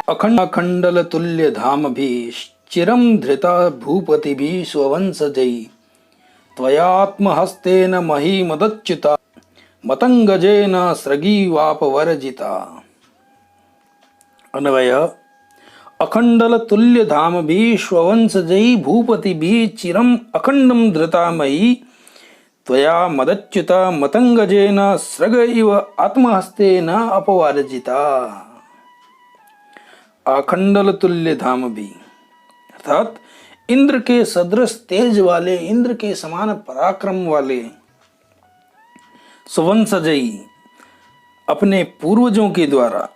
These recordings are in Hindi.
अखंडल तुल्य धाम भी चिरम धृता भूपति भी स्वंशजयी त्वयात्महस्तेन मही मदच्युता मतंगजेन सृगी वापवर्जिता। अन्वय। अखंडल तुल्य धाम भी स्वंशजयी भूपति भी चिरम अखंडम धृता मही त्वया मदच्युता मतंगजेन सृग इव आत्महस्तेन अपवर्जिता। अखंडल तुल्य धाम भी अर्थात इंद्र के सदृश तेज वाले, इंद्र के समान पराक्रम वाले, स्वंशजयी अपने पूर्वजों के द्वारा,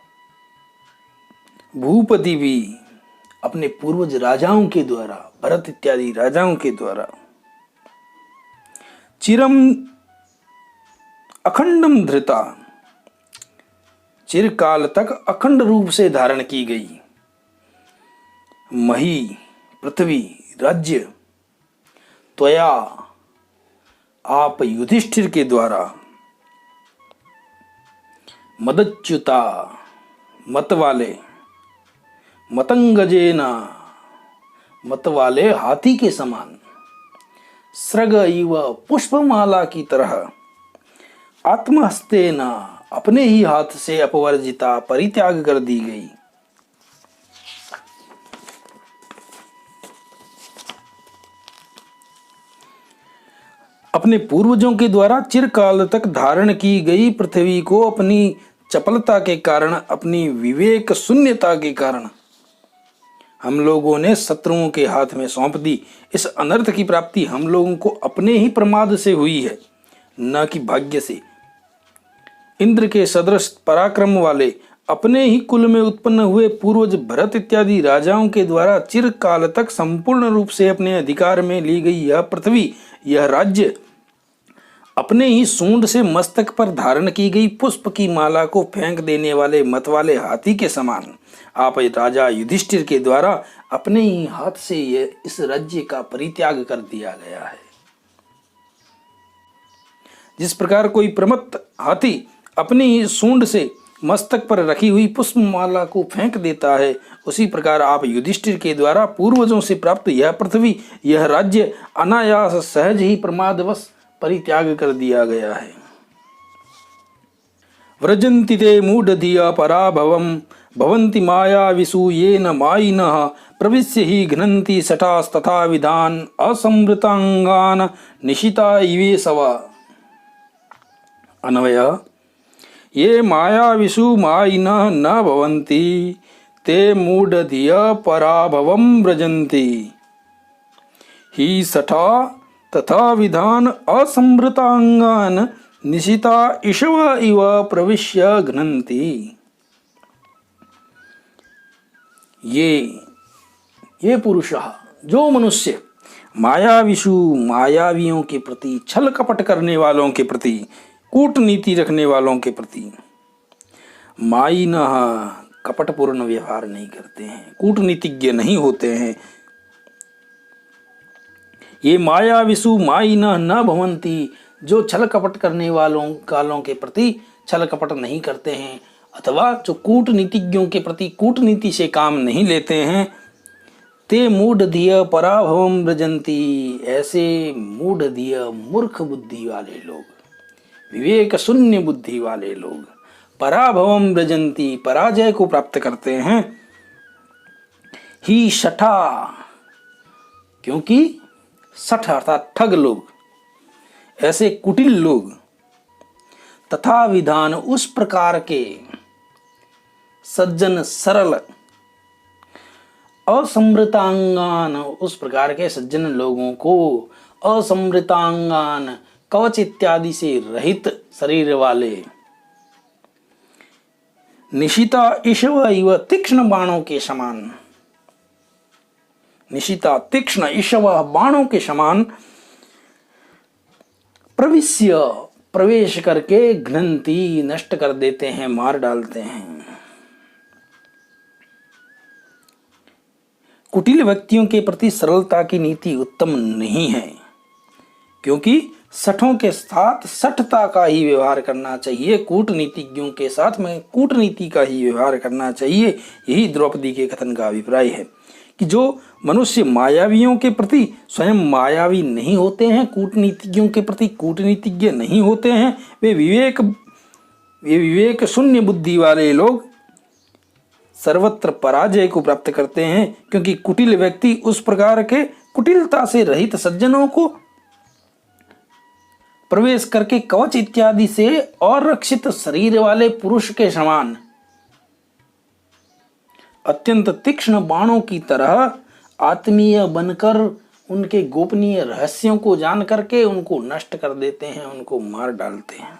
भूपति भी अपने पूर्वज राजाओं के द्वारा, भरत इत्यादि राजाओं के द्वारा, चिरम अखंडम धृता चिरकाल तक अखंड रूप से धारण की गई, मही पृथ्वी राज्य, त्वया आप युधिष्ठिर के द्वारा, मदच्युता मत वाले, मतंगजेना मत वाले हाथी के समान, सृग इव पुष्पमाला की तरह, आत्महस्तेना अपने ही हाथ से अपवर्जिता परित्याग कर दी गई। अपने पूर्वजों के द्वारा चिरकाल तक धारण की गई पृथ्वी को अपनी चपलता के कारण, अपनी विवेक शून्यता के कारण हम लोगों ने शत्रुओं के हाथ में सौंप दी। इस अनर्थ की प्राप्ति हम लोगों को अपने ही प्रमाद से हुई है, न कि भाग्य से। इंद्र के सदृश पराक्रम वाले अपने ही कुल में उत्पन्न हुए पूर्वज भरत इत्यादि राजाओं के द्वारा चिरकाल तक संपूर्ण रूप से अपने अधिकार में ली गई यह पृथ्वी, यह राज्य, अपने ही सूंड से मस्तक पर धारण की गई पुष्प की माला को फेंक देने वाले मतवाले हाथी के समान आप राजा युधिष्ठिर के द्वारा अपने ही हाथ से ये इस राज्य का परित्याग कर दिया गया है। जिस प्रकार कोई प्रमत्त हाथी अपनी ही सूंड से मस्तक पर रखी हुई पुष्पमाला को फेंक देता है, उसी प्रकार आप युधिष्ठिर के द्वारा पूर्वजों से प्राप्त यह पृथ्वी, यह राज्य अनायास सहज ही प्रमादवश परित्याग कर दिया गया है। व्रजन्ति ते मूढ़धिया पराभवम भवन्ति माया विसूयेन मायिनः प्रविश्य ही घ्नन्ति सठास्तथा विधान असंवृतांगान निशिता इवे सवा। अन्वय। ये मायाविषु मायिनः न भवन्ति ते मूढ़धिया पराभवम व्रजन्ति ही सठा तथा विधान असंवृतांगान निशिता इषव इव प्रविश्य घ्नन्ति। ये पुरुषः जो मनुष्य मायाविषु मायावियों के प्रति, छल कपट करने वालों के प्रति, कूटनीति रखने वालों के प्रति, मायिनः कपटपूर्ण व्यवहार नहीं करते हैं, कूटनीतिज्ञ नहीं होते हैं, ये मायाविषु मायिनः न भवन्ति जो छल कपट करने वालों के प्रति छल कपट नहीं करते हैं, अथवा जो कूटनीतिज्ञों के प्रति कूटनीति से काम नहीं लेते हैं, ते मूढ़धिया पराभवम व्रजन्ति ऐसे मूढ़धिया मूर्ख बुद्धि वाले लोग, विवेक शून्य बुद्धि वाले लोग पराभवम व्रजन्ति पराजय को प्राप्त करते हैं। ही शठा क्योंकि सठ अर्थात ठग लोग, ऐसे कुटिल लोग, तथा विधान उस प्रकार के सज्जन सरल, असंवृतांगान उस प्रकार के सज्जन लोगों को, असंवृतांगान कवच इत्यादि से रहित शरीर वाले, निशिता इषव इव तीक्ष्ण बाणों के समान, निशिता तीक्ष्ण इषव बाणों के समान, प्रविश्य प्रवेश करके घ्नन्ति नष्ट कर देते हैं, मार डालते हैं। कुटिल व्यक्तियों के प्रति सरलता की नीति उत्तम नहीं है, क्योंकि सठों के साथ सठता का ही व्यवहार करना चाहिए, कूटनीतिज्ञों के साथ में कूटनीति का ही व्यवहार करना चाहिए। यही द्रौपदी के कथन का अभिप्राय है कि जो मनुष्य मायावियों के प्रति स्वयं मायावी नहीं होते हैं, कूटनीतिज्ञों के प्रति कूटनीतिज्ञ नहीं होते हैं, वे विवेक शून्य बुद्धि वाले लोग सर्वत्र पराजय को प्राप्त करते हैं, क्योंकि कुटिल व्यक्ति उस प्रकार के कुटिलता से रहित सज्जनों को प्रवेश करके कवच इत्यादि से और रक्षित शरीर वाले पुरुष के समान अत्यंत तीक्ष्ण बाणों की तरह आत्मीय बनकर उनके गोपनीय रहस्यों को जान करके उनको नष्ट कर देते हैं, उनको मार डालते हैं।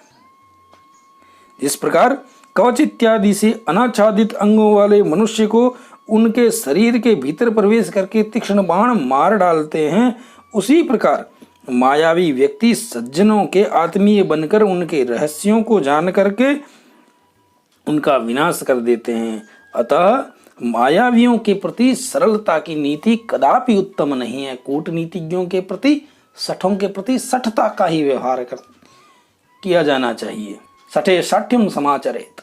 इस प्रकार कवच इत्यादि से अनाच्छादित अंगों वाले मनुष्य को उनके शरीर के भीतर प्रवेश करके तीक्ष्ण बाण मार डालते हैं, उसी प्रकार मायावी व्यक्ति सज्जनों के आत्मीय बनकर उनके रहस्यों को जान करके उनका विनाश कर देते हैं। अतः मायावियों के प्रति सरलता की नीति कदापि उत्तम नहीं है। कूटनीतिज्ञों के प्रति, सठों के प्रति सठता का ही व्यवहार किया जाना चाहिए। सठे साठ्यम समाचरेत।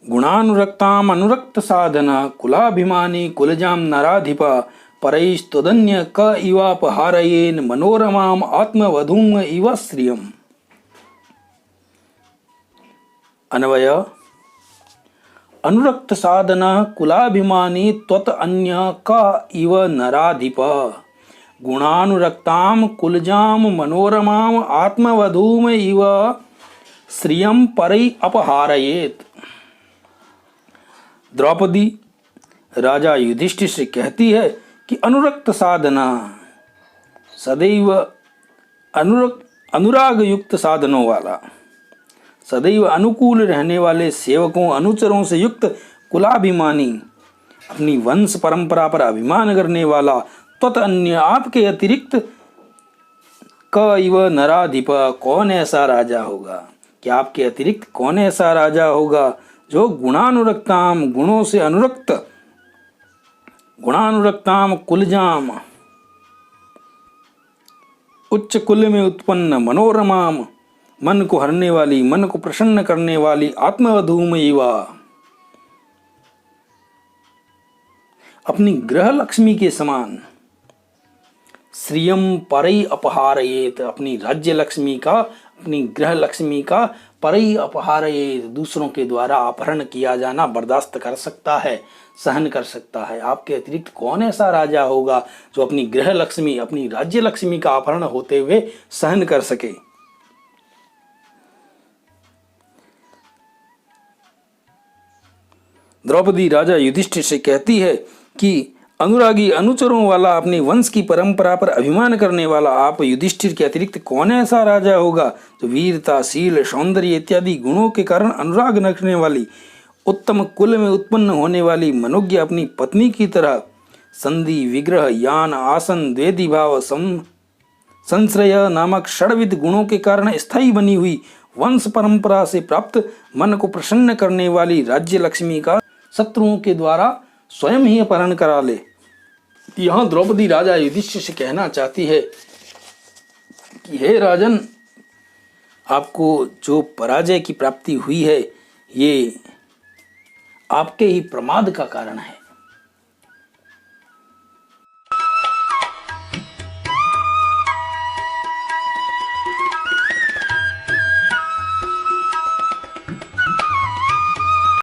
गुणानुरक्ताम अनुरक्त साधना कुलाभिमानी कुलजाम नराधिपा परैस्तुदन्य क इवापहारयेन मनोरमाम आत्मवधूम इव श्रियम। अन्वय। अनुरक्त साधना कुलाभिमानी त्वत अन्य क इव नराधिप गुणानुरक्ताम कुलजाम मनोरमाम आत्मवधूम इव श्रियम परै अपहारयेत। द्रौपदी राजा युधिष्ठिर से कहती है कि अनुरक्त साधना सदैव अनुराग युक्त साधनों वाला, सदैव अनुकूल रहने वाले सेवकों अनुचरों से युक्त कुलाभिमानी, अपनी वंश परंपरा पर अभिमान करने वाला, त्वत अन्य आपके अतिरिक्त क इव नराधिप कौन ऐसा राजा होगा, कि आपके अतिरिक्त कौन ऐसा राजा होगा जो गुणानुरक्ताम गुणों से अनुरक्त, गुणानुरक्ताम कुलजाम उच्च कुल में उत्पन्न, मनोरमाम मन को हरने वाली, मन को प्रसन्न करने वाली, आत्मवधूम इवा अपनी ग्रह लक्ष्मी के समान, श्रियम परई अपहारयेत अपनी राज्य लक्ष्मी का, अपनी ग्रह लक्ष्मी का परई अपहारयेत दूसरों के द्वारा अपहरण किया जाना बर्दाश्त कर सकता है, सहन कर सकता है। आपके अतिरिक्त कौन ऐसा राजा होगा जो अपनी ग्रह लक्ष्मी, अपनी राज्य लक्ष्मी का अपहरण होते हुए सहन कर सके। द्रौपदी राजा युधिष्ठिर से कहती है कि अनुरागी अनुचरों वाला, अपने वंश की परंपरा पर अभिमान करने वाला आप युधिष्ठिर के अतिरिक्त कौन ऐसा राजा होगा जो वीरता, शील, सौंदर्य इत्यादि गुणों के कारण अनुराग रखने वाली, उत्तम कुल में उत्पन्न होने वाली, मनोज्ञ अपनी पत्नी की तरह संधि, विग्रह, यान, आसन, द्वेदी भाव, संश्रय नामक षड्विध गुणों के कारण स्थायी बनी हुई वंश परंपरा से प्राप्त मन को प्रसन्न करने वाली राज्य लक्ष्मी का शत्रुओं के द्वारा स्वयं ही अपहरण करा ले। यहाँ द्रौपदी राजा युधिष्ठिर से कहना चाहती है कि हे राजन, आपको जो पराजय की प्राप्ति हुई है ये आपके ही प्रमाद का कारण है।